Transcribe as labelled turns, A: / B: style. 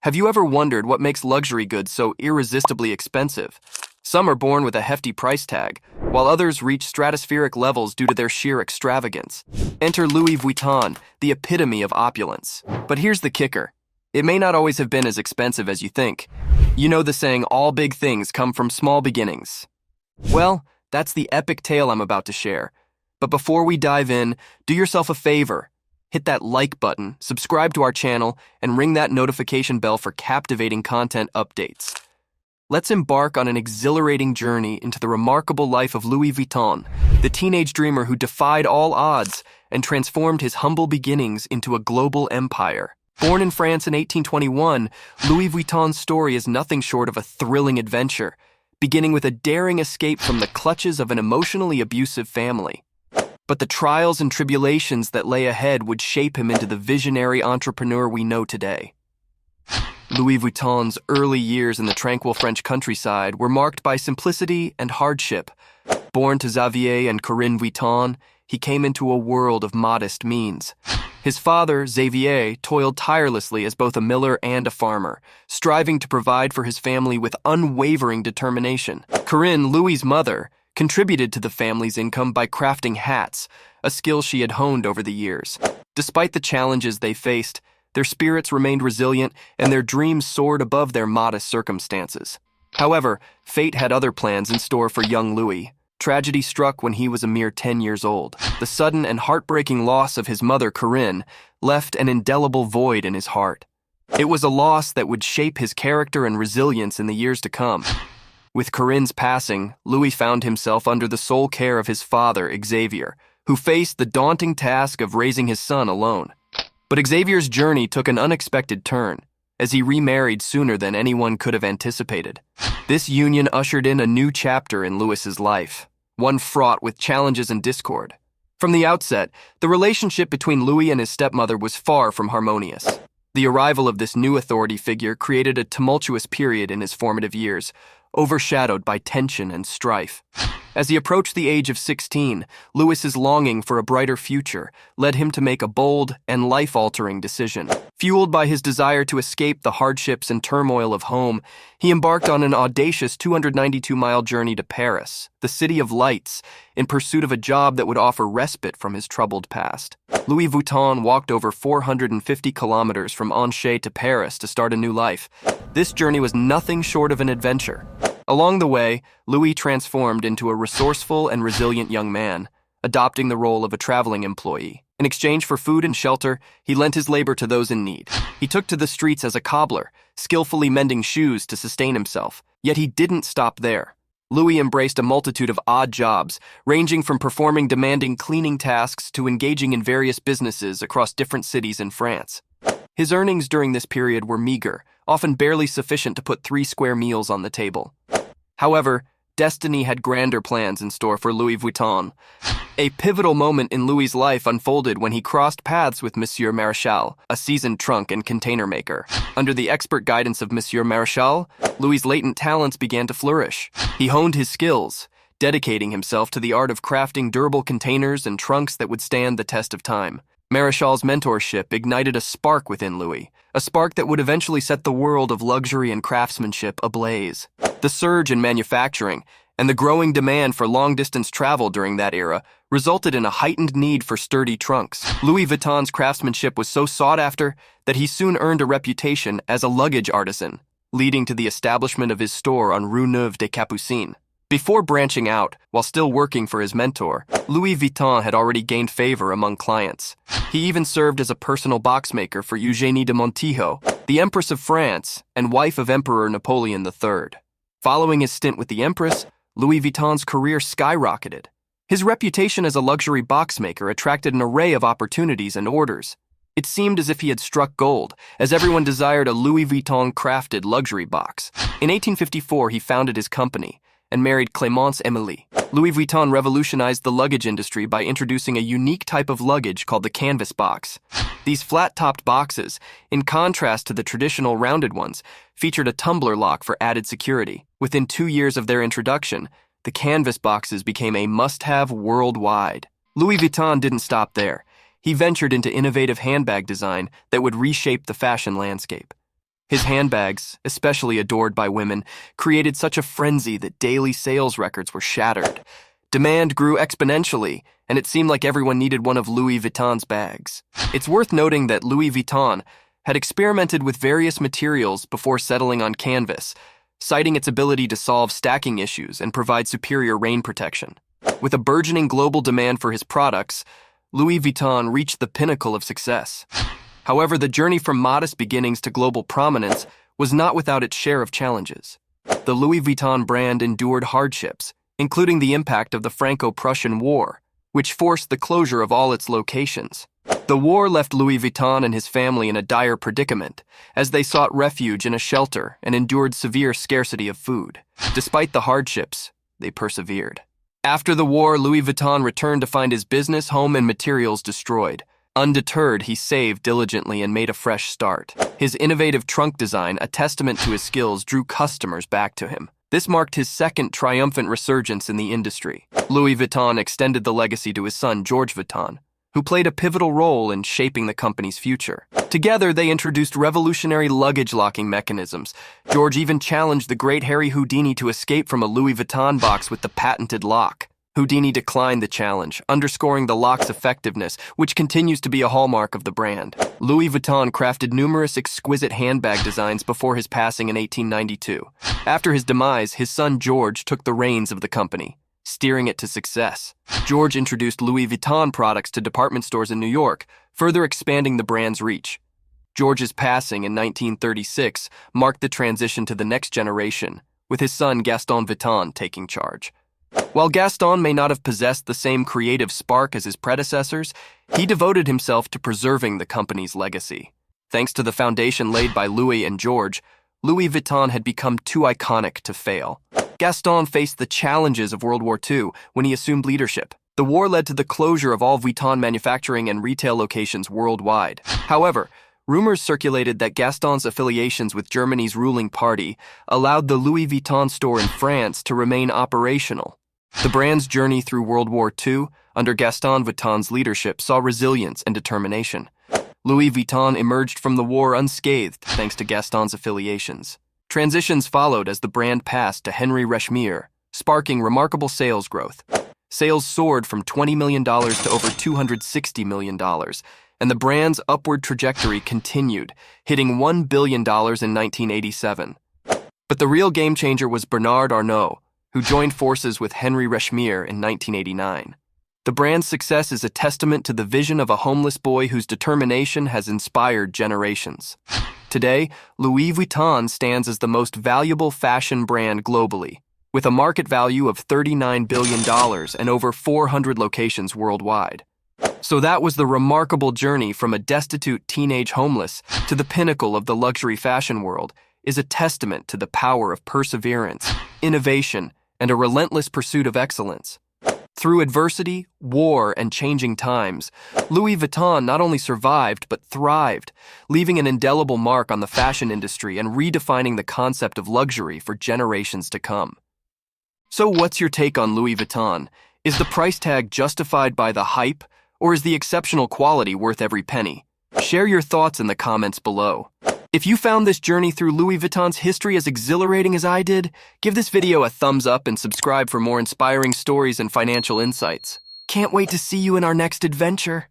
A: Have you ever wondered what makes luxury goods so irresistibly expensive? Some are born with a hefty price tag, while others reach stratospheric levels due to their sheer extravagance. Enter Louis Vuitton, the epitome of opulence. But here's the kicker. It may not always have been as expensive as you think. You know the saying, all big things come from small beginnings. Well, that's the epic tale I'm about to share. But before we dive in, do yourself a favor. Hit that like button, subscribe to our channel, and ring that notification bell for captivating content updates. Let's embark on an exhilarating journey into the remarkable life of Louis Vuitton, the teenage dreamer who defied all odds and transformed his humble beginnings into a global empire. Born in France in 1821, Louis Vuitton's story is nothing short of a thrilling adventure, beginning with a daring escape from the clutches of an emotionally abusive family. But the trials and tribulations that lay ahead would shape him into the visionary entrepreneur we know today. Louis Vuitton's early years in the tranquil French countryside were marked by simplicity and hardship. Born to Xavier and Corinne Vuitton, he came into a world of modest means. His father, Xavier, toiled tirelessly as both a miller and a farmer, striving to provide for his family with unwavering determination. Corinne, Louis's mother, contributed to the family's income by crafting hats, a skill she had honed over the years. Despite the challenges they faced, their spirits remained resilient and their dreams soared above their modest circumstances. However, fate had other plans in store for young Louis. Tragedy struck when he was a mere 10 years old. The sudden and heartbreaking loss of his mother, Corinne, left an indelible void in his heart. It was a loss that would shape his character and resilience in the years to come. With Corinne's passing, Louis found himself under the sole care of his father, Xavier, who faced the daunting task of raising his son alone. But Xavier's journey took an unexpected turn, as he remarried sooner than anyone could have anticipated. This union ushered in a new chapter in Louis's life, one fraught with challenges and discord. From the outset, the relationship between Louis and his stepmother was far from harmonious. The arrival of this new authority figure created a tumultuous period in his formative years, overshadowed by tension and strife. As he approached the age of 16, Louis's longing for a brighter future led him to make a bold and life-altering decision. Fueled by his desire to escape the hardships and turmoil of home, he embarked on an audacious 292-mile journey to Paris, the city of lights, in pursuit of a job that would offer respite from his troubled past. Louis Vuitton walked over 450 kilometers from Angers to Paris to start a new life. This journey was nothing short of an adventure. Along the way, Louis transformed into a resourceful and resilient young man, adopting the role of a traveling employee. In exchange for food and shelter, he lent his labor to those in need. He took to the streets as a cobbler, skillfully mending shoes to sustain himself. Yet he didn't stop there. Louis embraced a multitude of odd jobs, ranging from performing demanding cleaning tasks to engaging in various businesses across different cities in France. His earnings during this period were meager, often barely sufficient to put 3 square meals on the table. However, destiny had grander plans in store for Louis Vuitton. A pivotal moment in Louis's life unfolded when he crossed paths with Monsieur Maréchal, a seasoned trunk and container maker. Under the expert guidance of Monsieur Maréchal, Louis's latent talents began to flourish. He honed his skills, dedicating himself to the art of crafting durable containers and trunks that would stand the test of time. Maréchal's mentorship ignited a spark within Louis, a spark that would eventually set the world of luxury and craftsmanship ablaze. The surge in manufacturing and the growing demand for long-distance travel during that era resulted in a heightened need for sturdy trunks. Louis Vuitton's craftsmanship was so sought after that he soon earned a reputation as a luggage artisan, leading to the establishment of his store on Rue Neuve des Capucines. Before branching out, while still working for his mentor, Louis Vuitton had already gained favor among clients. He even served as a personal boxmaker for Eugénie de Montijo, the Empress of France and wife of Emperor Napoleon III. Following his stint with the Empress, Louis Vuitton's career skyrocketed. His reputation as a luxury boxmaker attracted an array of opportunities and orders. It seemed as if he had struck gold, as everyone desired a Louis Vuitton-crafted luxury box. In 1854, he founded his company and married Clémence Émilie. Louis Vuitton revolutionized the luggage industry by introducing a unique type of luggage called the canvas box. These flat-topped boxes, in contrast to the traditional rounded ones, featured a tumbler lock for added security. Within 2 years of their introduction, the canvas boxes became a must-have worldwide. Louis Vuitton didn't stop there. He ventured into innovative handbag design that would reshape the fashion landscape. His handbags, especially adored by women, created such a frenzy that daily sales records were shattered. Demand grew exponentially, and it seemed like everyone needed one of Louis Vuitton's bags. It's worth noting that Louis Vuitton had experimented with various materials before settling on canvas, citing its ability to solve stacking issues and provide superior rain protection. With a burgeoning global demand for his products, Louis Vuitton reached the pinnacle of success. However, the journey from modest beginnings to global prominence was not without its share of challenges. The Louis Vuitton brand endured hardships, including the impact of the Franco-Prussian War, which forced the closure of all its locations. The war left Louis Vuitton and his family in a dire predicament, as they sought refuge in a shelter and endured severe scarcity of food. Despite the hardships, they persevered. After the war, Louis Vuitton returned to find his business, home, and materials destroyed. Undeterred, he saved diligently and made a fresh start. His innovative trunk design, a testament to his skills, drew customers back to him. This marked his second triumphant resurgence in the industry. Louis Vuitton extended the legacy to his son, George Vuitton, who played a pivotal role in shaping the company's future. Together, they introduced revolutionary luggage locking mechanisms. George even challenged the great Harry Houdini to escape from a Louis Vuitton box with the patented lock. Houdini declined the challenge, underscoring the lock's effectiveness, which continues to be a hallmark of the brand. Louis Vuitton crafted numerous exquisite handbag designs before his passing in 1892. After his demise, his son George took the reins of the company, steering it to success. George introduced Louis Vuitton products to department stores in New York, further expanding the brand's reach. George's passing in 1936 marked the transition to the next generation, with his son Gaston Vuitton taking charge. While Gaston may not have possessed the same creative spark as his predecessors, he devoted himself to preserving the company's legacy. Thanks to the foundation laid by Louis and George, Louis Vuitton had become too iconic to fail. Gaston faced the challenges of World War II when he assumed leadership. The war led to the closure of all Vuitton manufacturing and retail locations worldwide. However, rumors circulated that Gaston's affiliations with Germany's ruling party allowed the Louis Vuitton store in France to remain operational. The brand's journey through World War II, under Gaston Vuitton's leadership, saw resilience and determination. Louis Vuitton emerged from the war unscathed thanks to Gaston's affiliations. Transitions followed as the brand passed to Henry Rechmier, sparking remarkable sales growth. Sales soared from $20 million to over $260 million, and the brand's upward trajectory continued, hitting $1 billion in 1987. But the real game-changer was Bernard Arnault, who joined forces with Henry Rechmier in 1989. The brand's success is a testament to the vision of a homeless boy whose determination has inspired generations. Today, Louis Vuitton stands as the most valuable fashion brand globally, with a market value of $39 billion and over 400 locations worldwide. So that was the remarkable journey from a destitute teenage homeless to the pinnacle of the luxury fashion world, is a testament to the power of perseverance, innovation, and a relentless pursuit of excellence. Through adversity, war, and changing times, Louis Vuitton not only survived but thrived, leaving an indelible mark on the fashion industry and redefining the concept of luxury for generations to come. So what's your take on Louis Vuitton? Is the price tag justified by the hype, or is the exceptional quality worth every penny? Share your thoughts in the comments below. If you found this journey through Louis Vuitton's history as exhilarating as I did, give this video a thumbs up and subscribe for more inspiring stories and financial insights. Can't wait to see you in our next adventure.